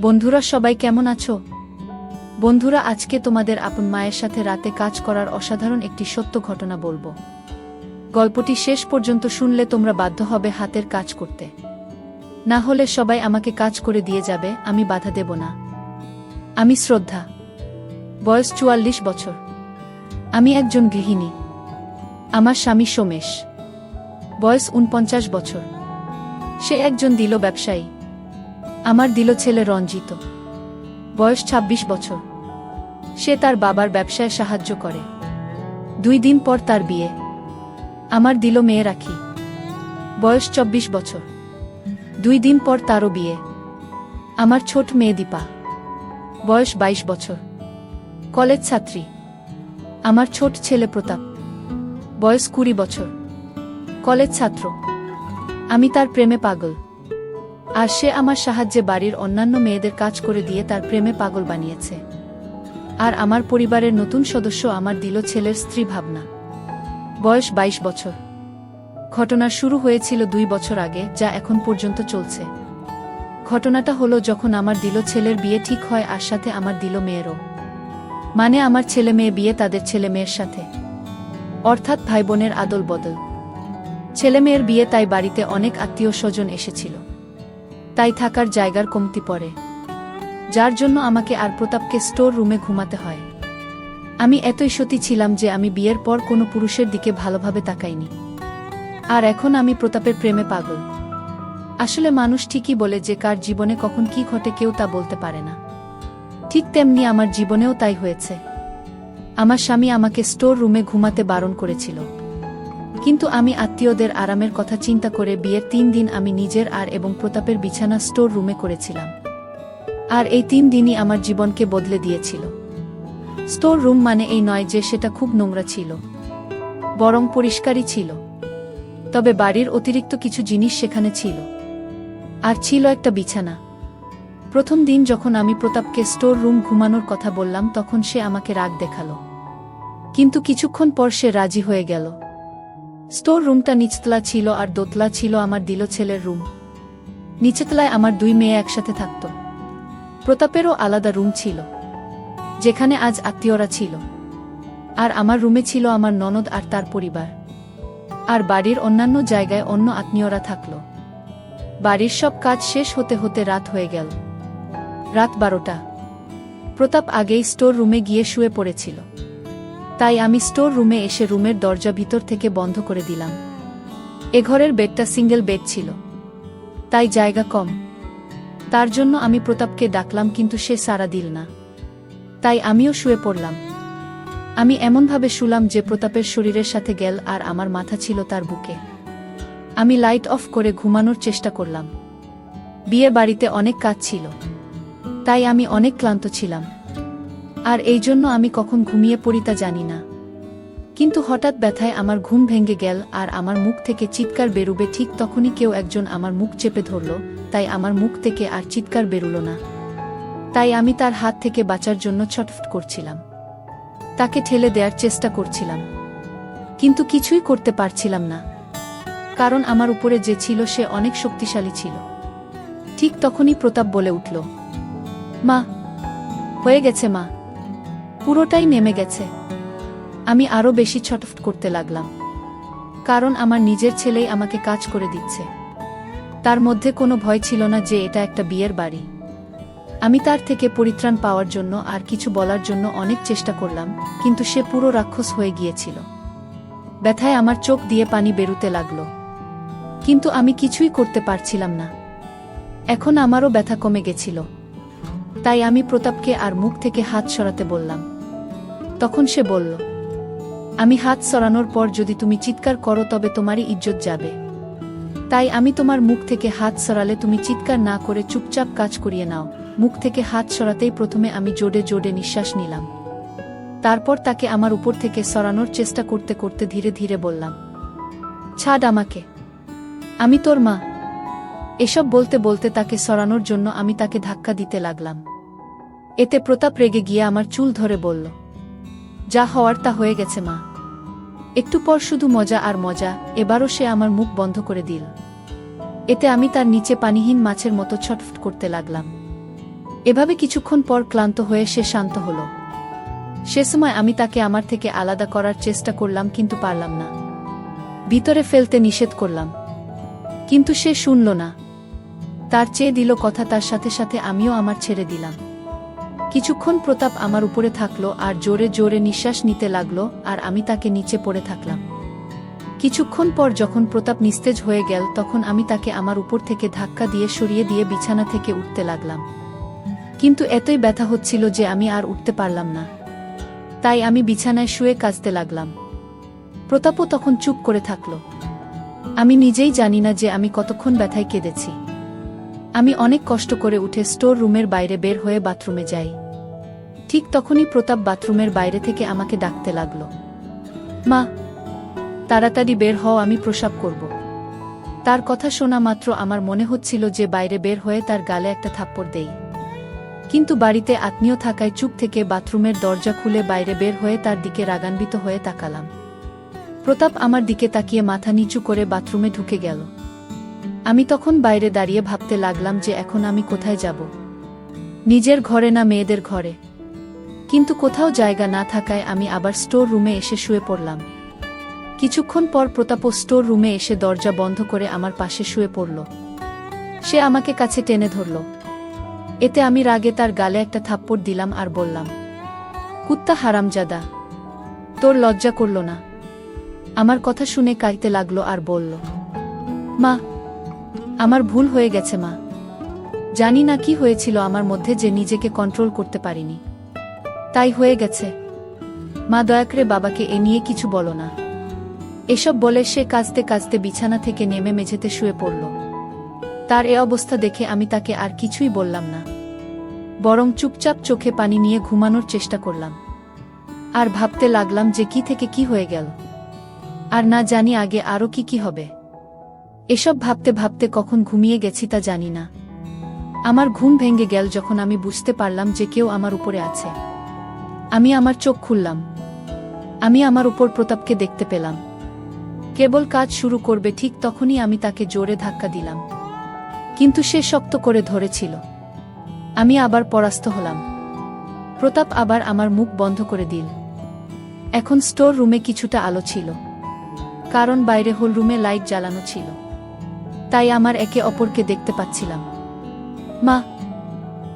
বন্ধুরা সবাই কেমন আছো? বন্ধুরা আজকে তোমাদের আপন মায়ের সাথে রাতে কাজ করার অসাধারণ একটি সত্য ঘটনা বলবো। গল্পটি শেষ পর্যন্ত শুনলে তোমরা বাধ্য হবে হাতের কাজ করতে। না হলে সবাই আমাকে কাজ করে দিয়ে যাবে, আমি বাধা দেব না। আমি শ্রদ্ধা, বয়স ৪৪ বছর। আমি একজন গৃহিণী। আমার স্বামী সোমেশ, বয়স ৪৯ বছর। সে একজন দিল ব্যবসায়ী। আমার দিল ছেলে রঞ্জিত, বয়স ২৬ বছর। সে তার বাবার ব্যবসায় সাহায্য করে। ২ দিন পর তার বিয়ে। আমার দিল মেয়ে রাখি, বয়স ২৪ বছর। ২ দিন পর তারও বিয়ে। আমার ছোট মেয়ে দীপা, বয়স ২২ বছর, কলেজ ছাত্রী। আমার ছোট ছেলে প্রতাপ, বয়স ২০ বছর, কলেজ ছাত্র। আমি তার প্রেমে পাগল, আর সে আমার সাহায্যে বাড়ির অন্যান্য মেয়েদের কাজ করে দিয়ে তার প্রেমে পাগল বানিয়েছে। আর আমার পরিবারের নতুন সদস্য আমার দিল ছেলের স্ত্রী ভাবনা, বয়স ২২ বছর। ঘটনা শুরু হয়েছিল ২ বছর আগে, যা এখন পর্যন্ত চলছে। ঘটনাটা হলো যখন আমার দিল ছেলের বিয়ে ঠিক হয়, আর সাথে আমার দিল মেয়েরও। মানে আমার ছেলে মেয়ে বিয়ে তাদের ছেলে মেয়ের সাথে, অর্থাৎ ভাই বোনের আদল বদল। ছেলে মেয়ের বিয়ে, তাই বাড়িতে অনেক আত্মীয় স্বজন এসেছিল। তাই থাকার জায়গার কমতি পড়ে, যার জন্য আমাকে আর প্রতাপকে স্টোর রুমে ঘুমাতে হয়। আমি এতই সতী ছিলাম যে আমি বিয়ের পর কোনো পুরুষের দিকে ভালোভাবে তাকাইনি। আর এখন আমি প্রতাপের প্রেমে পাগল। আসলে মানুষ ঠিকই বলে যে কার জীবনে কখন কি ঘটে কেউ তা বলতে পারে না। ঠিক তেমনি আমার জীবনেও তাই হয়েছে। আমার স্বামী আমাকে স্টোর রুমে ঘুমাতে বারণ করেছিল, কিন্তু আমি আত্মীয়দের আরামের কথা চিন্তা করে বিয়ের ৩ দিন আমি নিজের এবং প্রতাপের বিছানা স্টোর রুমে করেছিলাম। আর এই ৩ দিনই আমার জীবনকে বদলে দিয়েছিল। স্টোর রুম মানে এই নয় যে সেটা খুব নোংরা ছিল, বরং পরিষ্কারই ছিল। তবে বাড়ির অতিরিক্ত কিছু জিনিস সেখানে ছিল, আর ছিল একটা বিছানা। প্রথম দিন যখন আমি প্রতাপকে স্টোর রুম ঘুমানোর কথা বললাম, তখন সে আমাকে রাগ দেখালো, কিন্তু কিছুক্ষণ পর সে রাজি হয়ে গেল। স্টোর রুমটা নিচতলা ছিল, আর দোতলা ছিল আমার দিল ছেলের রুম। নিচেতলায় আমার ২ মেয়ে একসাথে থাকত। প্রতাপেরও আলাদা রুম ছিল, যেখানে আজ আত্মীয়রা ছিল। আর আমার রুমে ছিল আমার ননদ আর তার পরিবার। আর বাড়ির অন্যান্য জায়গায় অন্য আত্মীয়রা থাকল। বাড়ির সব কাজ শেষ হতে হতে রাত হয়ে গেল, রাত ১২টা। প্রতাপ আগেই স্টোর রুমে গিয়ে শুয়ে পড়েছিল, তাই আমি স্টোর রুমে এসে রুমের দরজা ভিতর থেকে বন্ধ করে দিলাম। এ ঘরের বেডটা সিঙ্গেল বেড ছিল, তাই জায়গা কম। তার জন্য আমি প্রতাপকে ডাকলাম, কিন্তু সে সাড়া দিল না। তাই আমিও শুয়ে পড়লাম। আমি এমনভাবে শুলাম যে প্রতাপের শরীরের সাথে গেল, আর আমার মাথা ছিল তার বুকে। আমি লাইট অফ করে ঘুমানোর চেষ্টা করলাম। বিয়ে বাড়িতে অনেক কাজ ছিল, তাই আমি অনেক ক্লান্ত ছিলাম। আর এই জন্য আমি কখন ঘুমিয়ে পড়ি তা জানি না। কিন্তু হঠাৎ ব্যথায় আমার ঘুম ভেঙে গেল, আর আমার মুখ থেকে চিৎকার বেরুবে ঠিক তখনই কেউ একজন আমার মুখ চেপে ধরল। তাই আমার মুখ থেকে আর চিৎকার বেরুল না। তাই আমি তার হাত থেকে বাঁচার জন্য ছটফট করছিলাম, তাকে ঠেলে দেওয়ার চেষ্টা করছিলাম, কিন্তু কিছুই করতে পারছিলাম না, কারণ আমার উপরে যে ছিল সে অনেক শক্তিশালী ছিল। ঠিক তখনই প্রতাপ বলে উঠল, মা, হয়ে গেছে মা, পুরোটাই নেমে গেছে। আমি আরো বেশি ছটফট করতে লাগলাম, কারণ আমার নিজের ছেলেই আমাকে কাজ করে দিচ্ছে। তার মধ্যে কোনো ভয় ছিল না যে এটা একটা বিয়ের বাড়ি। আমি তার থেকে পরিত্রাণ পাওয়ার জন্য আর কিছু বলার জন্য অনেক চেষ্টা করলাম, কিন্তু সে পুরো রাক্ষস হয়ে গিয়েছিল। ব্যথায় আমার চোখ দিয়ে পানি বেরুতে লাগলো, কিন্তু আমি কিছুই করতে পারছিলাম না। এখন আমারও ব্যথা কমে গেছিল, তাই আমি প্রতাপকে আর মুখ থেকে হাত সরাতে বললাম। তখন সে বলল, আমি হাত সরানোর পর যদি তুমি চিৎকার করো তবে তোমারই ইজ্জত যাবে। তাই আমি তোমার মুখ থেকে হাত সরালে তুমি চিৎকার না করে চুপচাপ কাজ করিয়ে নাও। মুখ থেকে হাত সরাতেই প্রথমে আমি জোরে জোরে নিঃশ্বাস নিলাম। তারপর তাকে আমার উপর থেকে সরানোর চেষ্টা করতে করতে ধীরে ধীরে বললাম, ছাড় আমাকে, আমি তোর মা। এসব বলতে বলতে তাকে সরানোর জন্য আমি তাকে ধাক্কা দিতে লাগলাম। এতে প্রতাপ রেগে গিয়ে আমার চুল ধরে বলল, যা হওয়ার তা হয়ে গেছে মা। একটু পর শুধু মজা আর মজা, এবারও সে আমার মুখ বন্ধ করে দিল। এতে আমি তার নিচে পানিহীন মাছের মতো ছটফট করতে লাগলাম। এভাবে কিছুক্ষণ পর ক্লান্ত হয়ে সে শান্ত হল। সে সময় আমি তাকে আমার থেকে আলাদা করার চেষ্টা করলাম, কিন্তু পারলাম না। ভিতরে ফেলতে নিষেধ করলাম, কিন্তু সে শুনল না। তার চেয়ে দিল কথা, তার সাথে সাথে আমিও আমার ছেড়ে দিলাম। কিছুক্ষণ প্রতাপ আমার উপরে থাকলো আর জোরে জোরে নিঃশ্বাস নিতে লাগলো, আর আমি তাকে নিচে পড়ে থাকলাম। কিছুক্ষণ পর যখন প্রতাপ নিস্তেজ হয়ে গেল, তখন আমি তাকে আমার উপর থেকে ধাক্কা দিয়ে সরিয়ে দিয়ে বিছানা থেকে উঠতে লাগলাম। কিন্তু এতই ব্যথা হচ্ছিল যে আমি আর উঠতে পারলাম না। তাই আমি বিছানায় শুয়ে কাঁদতে লাগলাম। প্রতাপও তখন চুপ করে থাকল। আমি নিজেই জানি না যে আমি কতক্ষণ ব্যথায় কেঁদেছি। আমি অনেক কষ্ট করে উঠে স্টোর রুমের বাইরে বের হয়ে বাথরুমে যাই। ঠিক তখনই প্রতাপ বাথরুমের বাইরে থেকে আমাকে ডাকতে লাগল, মা, তাড়াতাড়ি বের হও, আমি প্রসাব করব। তার কথা শোনা মাত্র আমার মনে হচ্ছিল যে বাইরে বের হয়ে তার গালে একটা থাপ্পড় দেই। কিন্তু বাড়িতে আত্মীয় থাকায় চুপ থেকে বাথরুমের দরজা খুলে বাইরে বের হয়ে তার দিকে রাগান্বিত হয়ে তাকালাম। প্রতাপ আমার দিকে তাকিয়ে মাথা নিচু করে বাথরুমে ঢুকে গেল। আমি তখন বাইরে দাঁড়িয়ে ভাবতে লাগলাম যে এখন আমি কোথায় যাব, নিজের ঘরে না মেয়েদের ঘরে। কিন্তু কোথাও জায়গা না থাকায় আমি আবার স্টোর রুমে এসে শুয়ে পড়লাম। কিছুক্ষণ পর প্রতাপও স্টোর রুমে এসে দরজা বন্ধ করে আমার পাশে শুয়ে পড়ল। সে আমাকে কাছে টেনে ধরল। এতে আমি রাগে তার গালে একটা থাপ্পড় দিলাম আর বললাম, কুত্তা হারামজাদা, তোর লজ্জা করল না? আমার কথা শুনে কাঁদতে লাগলো আর বলল, মা, আমার ভুল হয়ে গেছে মা। জানি না কি হয়েছিল আমার মধ্যে যে নিজেকে কন্ট্রোল করতে পারিনি, তাই হয়ে গেছে। মা, দয়া করে বাবাকে এ নিয়ে কিছু বলো না। এসব বলে সে কাঁদতে কাঁদতে বিছানা থেকে নেমে মেঝেতে শুয়ে পড়ল। তার এ অবস্থা দেখে আমি তাকে আর কিছুই বললাম না, বরং চুপচাপ চোখে পানি নিয়ে ঘুমানোর চেষ্টা করলাম। আর ভাবতে লাগলাম যে কি থেকে কি হয়ে গেল, আর না জানি আগে আরও কি কি হবে। এসব ভাবতে ভাবতে কখন ঘুমিয়ে গেছি তা জানি না। আমার ঘুম ভেঙে গেল যখন আমি বুঝতে পারলাম যে কেউ আমার উপরে আছে। আমি আমার চোখ খুললাম। আমি আমার উপর প্রতাপকে দেখতে পেলাম। কেবল কাজ শুরু করবে ঠিক তখনই আমি তাকে জোরে ধাক্কা দিলাম, কিন্তু সে শক্ত করে ধরেছিল। আমি আবার পরাস্ত হলাম। প্রতাপ আবার আমার মুখ বন্ধ করে দিল। এখন স্টোর রুমে কিছুটা আলো ছিল, কারণ বাইরে হল রুমে লাইট জ্বালানো ছিল। তাই আমার একে অপরকে দেখতে পাচ্ছিলাম। মা,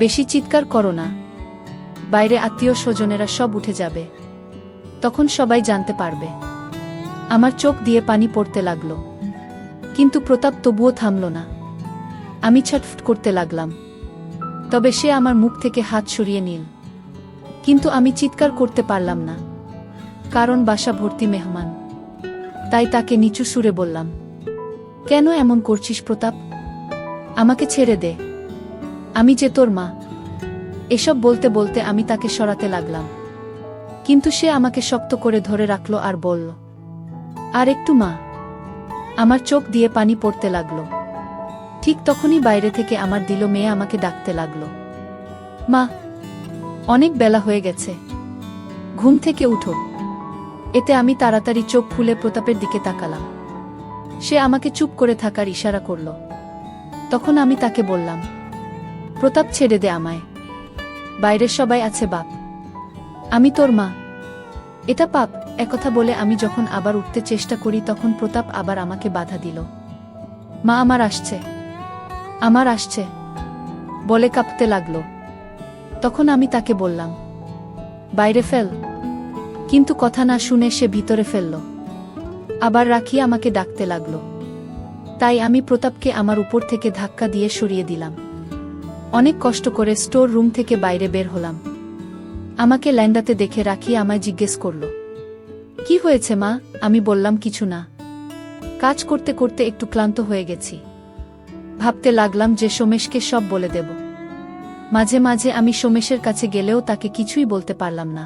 বেশি চিৎকার করো না, বাইরে আত্মীয় স্বজনেরা সব উঠে যাবে, তখন সবাই জানতে পারবে। আমার চোখ দিয়ে পানি পড়তে লাগলো, কিন্তু প্রতাপ তবুও থামল না। আমি ছটফট করতে লাগলাম, তবে সে আমার মুখ থেকে হাত সরিয়ে নিল। কিন্তু আমি চিৎকার করতে পারলাম না, কারণ বাসা ভর্তি মেহমান। তাই তাকে নিচু সুরে বললাম, কেন এমন করছিস প্রতাপ? আমাকে ছেড়ে দে, আমি যে তোর মা। এসব বলতে বলতে আমি তাকে সরাতে লাগলাম, কিন্তু সে আমাকে শক্ত করে ধরে রাখল আর বলল, আর একটু মা। আমার চোখ দিয়ে পানি পড়তে লাগলো। ঠিক তখনই বাইরে থেকে আমার দিল মেয়ে আমাকে ডাকতে লাগলো, মা, অনেক বেলা হয়ে গেছে, ঘুম থেকে উঠো। এতে আমি তাড়াতাড়ি চোখ খুলে প্রতাপের দিকে তাকালাম। সে আমাকে চুপ করে থাকার ইশারা করল। তখন আমি তাকে বললাম, প্রতাপ, ছেড়ে দে আমায়, বাইরের সবাই আছে বাপ, আমি তোর মা। এটা পাপ। একথা বলে আমি যখন আবার উঠতে চেষ্টা করি তখন প্রতাপ আবার আমাকে বাধা দিল। মা, আমার আসছে, আমার আসছে বলে কাঁপতে লাগলো। তখন আমি তাকে বললাম, বাইরে ফেল। কিন্তু কথা না শুনে সে ভিতরে ফেলল। আবার রাখিয়ে আমাকে ডাকতে লাগলো। তাই আমি প্রতাপকে আমার উপর থেকে ধাক্কা দিয়ে সরিয়ে দিলাম। অনেক কষ্ট করে স্টোর রুম থেকে বাইরে বের হলাম। আমাকে ল্যান্ডাতে দেখে রাখিয়ে আমায় জিজ্ঞেস করল, কি হয়েছে মা? আমি বললাম, কিছু না, কাজ করতে করতে একটু ক্লান্ত হয়ে গেছি। ভাবতে লাগলাম যে সোমেশকে সব বলে দেব। মাঝে মাঝে আমি সোমেশের কাছে গেলেও তাকে কিছুই বলতে পারলাম না,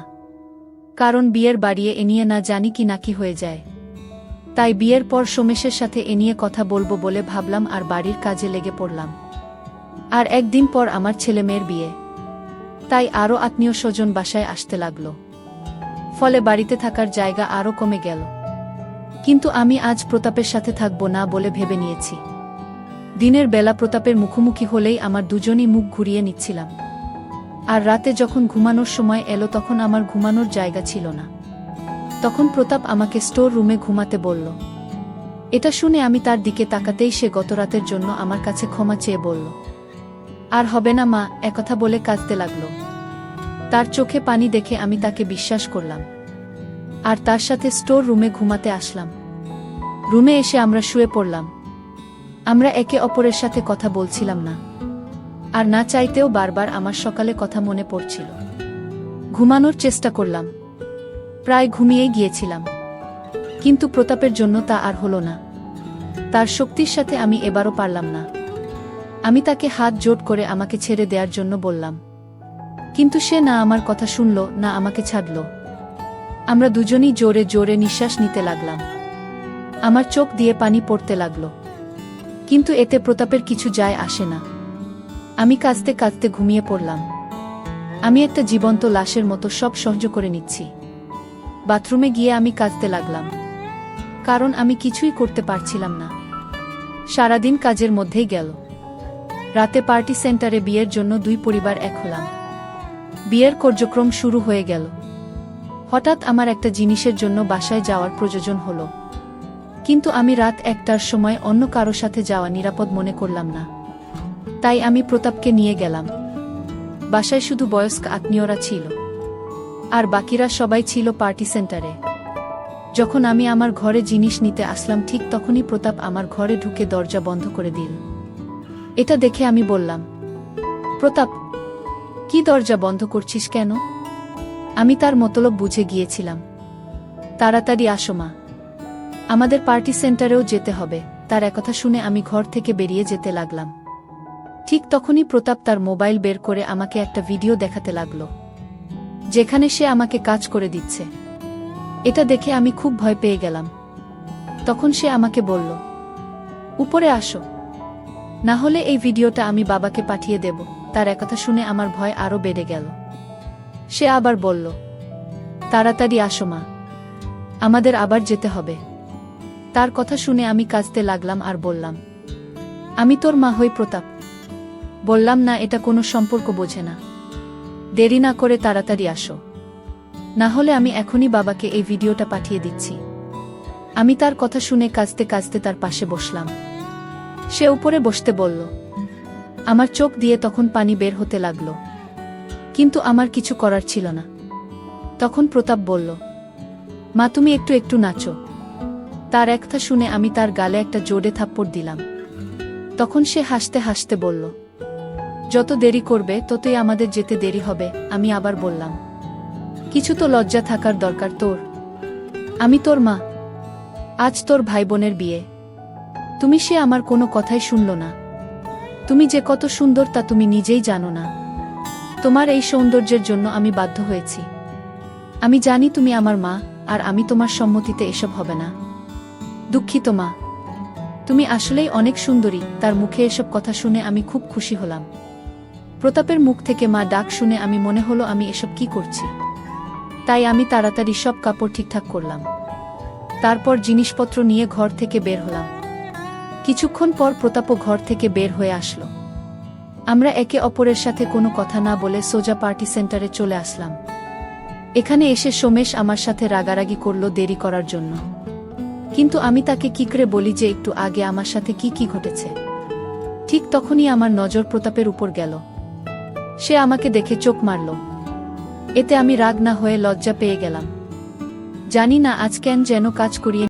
কারণ বিয়ের বাড়িয়ে এ নিয়ে না জানি কি না কি হয়ে যায়। তাই বিয়ের পর সোমেশের সাথে এ নিয়ে কথা বলবো বলে ভাবলাম আর বাড়ির কাজে লেগে পড়লাম। আর একদিন পর আমার ছেলে মেয়ের বিয়ে, তাই আরও আত্মীয় স্বজন বাসায় আসতে লাগলো। ফলে বাড়িতে থাকার জায়গা আরও কমে গেল। কিন্তু আমি আজ প্রতাপের সাথে থাকবো না বলে ভেবে নিয়েছি। দিনের বেলা প্রতাপের মুখোমুখি হলেই আমার দুজনই মুখ ঘুরিয়ে নিচ্ছিলাম। আর রাতে যখন ঘুমানোর সময় এলো তখন আমার ঘুমানোর জায়গা ছিল না। তখন প্রতাপ আমাকে স্টোর রুমে ঘুমাতে বলল। এটা শুনে আমি তার দিকে তাকাতেই সে গতরাতের জন্য আমার কাছে ক্ষমা চেয়ে বলল, আর হবে না মা, একথা বলে কাঁদতে লাগলো। তার চোখে পানি দেখে আমি তাকে বিশ্বাস করলাম, আর তার সাথে স্টোর রুমে ঘুমাতে আসলাম। রুমে এসে আমরা শুয়ে পড়লাম। আমরা একে অপরের সাথে কথা বলছিলাম না, আর না চাইতেও বারবার আমার সকালে কথা মনে পড়ছিল। ঘুমানোর চেষ্টা করলাম, প্রায় ঘুমিয়েই গিয়েছিলাম, কিন্তু প্রতাপের জন্য তা আর হলো না। তার শক্তির সাথে আমি এবারও পারলাম না। আমি তাকে হাত জোড় করে আমাকে ছেড়ে দেওয়ার জন্য বললাম, কিন্তু সে না আমার কথা শুনল, না আমাকে ছাড়ল। আমরা দুজনই জোরে জোরে নিঃশ্বাস নিতে লাগলাম। আমার চোখ দিয়ে পানি পড়তে লাগলো, কিন্তু এতে প্রতাপের কিছু যায় আসে না। আমি কাঁদতে কাঁদতে ঘুমিয়ে পড়লাম। আমি একটা জীবন্ত লাশের মতো সব সহ্য করে নিচ্ছি। বাথরুমে গিয়ে আমি কাঁদতে লাগলাম, কারণ আমি কিছুই করতে পারছিলাম না। সারাদিন কাজের মধ্যেই গেল। রাতে পার্টি সেন্টারে বিয়ের জন্য দুই পরিবার এক হলাম। বিয়ের কার্যক্রম শুরু হয়ে গেল। হঠাৎ আমার একটা জিনিসের জন্য বাসায় যাওয়ার প্রয়োজন হলো, কিন্তু আমি রাত 1টার সময় অন্য কারো সাথে যাওয়া নিরাপদ মনে করলাম না। তাই আমি প্রতাপকে নিয়ে গেলাম। বাসায় শুধু বয়স্ক আত্মীয়রা ছিল, আর বাকিরা সবাই ছিল পার্টি সেন্টারে। যখন আমি আমার ঘরে জিনিস নিতে আসলাম ঠিক তখনই প্রতাপ আমার ঘরে ঢুকে দরজা বন্ধ করে দিল। এটা দেখে আমি বললাম, প্রতাপ, কি দরজা বন্ধ করছিস কেন? আমি তার মতলব বুঝে গিয়েছিলাম। তাড়াতাড়ি আসো মা, আমাদের পার্টি সেন্টারেও যেতে হবে। তার একথা শুনে আমি ঘর থেকে বেরিয়ে যেতে লাগলাম। ঠিক তখনই প্রতাপ তার মোবাইল বের করে আমাকে একটা ভিডিও দেখাতে লাগলো, যেখানে সে আমাকে কাজ করে দিচ্ছে। এটা দেখে আমি খুব ভয় পেয়ে গেলাম। তখন সে আমাকে বলল, উপরে আসো, না হলে এই ভিডিওটা আমি বাবাকে পাঠিয়ে দেব। তার একথা শুনে আমার ভয় আরো বেড়ে গেল। সে আবার বলল, তাড়াতাড়ি আসো মা, আমাদের আবার যেতে হবে। তার কথা শুনে আমি কাঁদতে লাগলাম আর বললাম, আমি তোর মা হই প্রতাপ। বললাম না, এটা কোনো সম্পর্ক বোঝে না। দেরি না করে তাড়াতাড়ি আসো, না হলে আমি এখনই বাবাকে এই ভিডিওটা পাঠিয়ে দিচ্ছি। আমি তার কথা শুনে কাঁদতে কাঁদতে তার পাশে বসলাম। সে উপরে বসতে বলল। আমার চোখ দিয়ে তখন পানি বের হতে লাগলো, কিন্তু আমার কিছু করার ছিল না। তখন প্রতাপ বলল, মা তুমি একটু একটু নাচো। তার একটা শুনে আমি তার গালে একটা জোরে থাপ্পড় দিলাম। তখন সে হাসতে হাসতে বলল, যত দেরি করবে ততই আমাদের যেতে দেরি হবে। আমি আবার বললাম, কিছু তো লজ্জা থাকার দরকার তোর। আমি তোর মা, আজ তোর ভাই বোনের বিয়ে। তুমি সে আমার কোনো কথাই শুনল না। তুমি যে কত সুন্দর তা তুমি নিজেই জানো না। তোমার এই সৌন্দর্যের জন্য আমি বাধ্য হয়েছি। আমি জানি তুমি আমার মা, আর আমি তোমার সম্মতিতে এসব হবে না। দুঃখিত মা, তুমি আসলেই অনেক সুন্দরী। তার মুখে এসব কথা শুনে আমি খুব খুশি হলাম। প্রতাপের মুখ থেকে মা ডাক শুনে আমি মনে হলো আমি এসব কি করছি। তাই আমি তাড়াতাড়ি সব কাপড় ঠিকঠাক করলাম। তারপর জিনিসপত্র নিয়ে ঘর থেকে বের হলাম। কিছুক্ষণ পর প্রতাপও ঘর থেকে বের হয়ে আসলো। আমরা একে অপরের সাথে কোনো কথা না বলে সোজা পার্টি সেন্টারে চলে আসলাম। এখানে এসে সোমেশ আমার সাথে রাগারাগি করলো দেরি করার জন্য, কিন্তু আমি তাকে কি করে বলি যে একটু আগে আমার সাথে কি কি ঘটেছে। ঠিক তখনই আমার নজর প্রতাপের উপর গেল। সে আমাকে দেখে চোখ মারল। এতে আমি রাগ না হয়ে লজ্জা পেয়ে গেলাম। জানি না আজ কেন যেন কাজ করিয়ে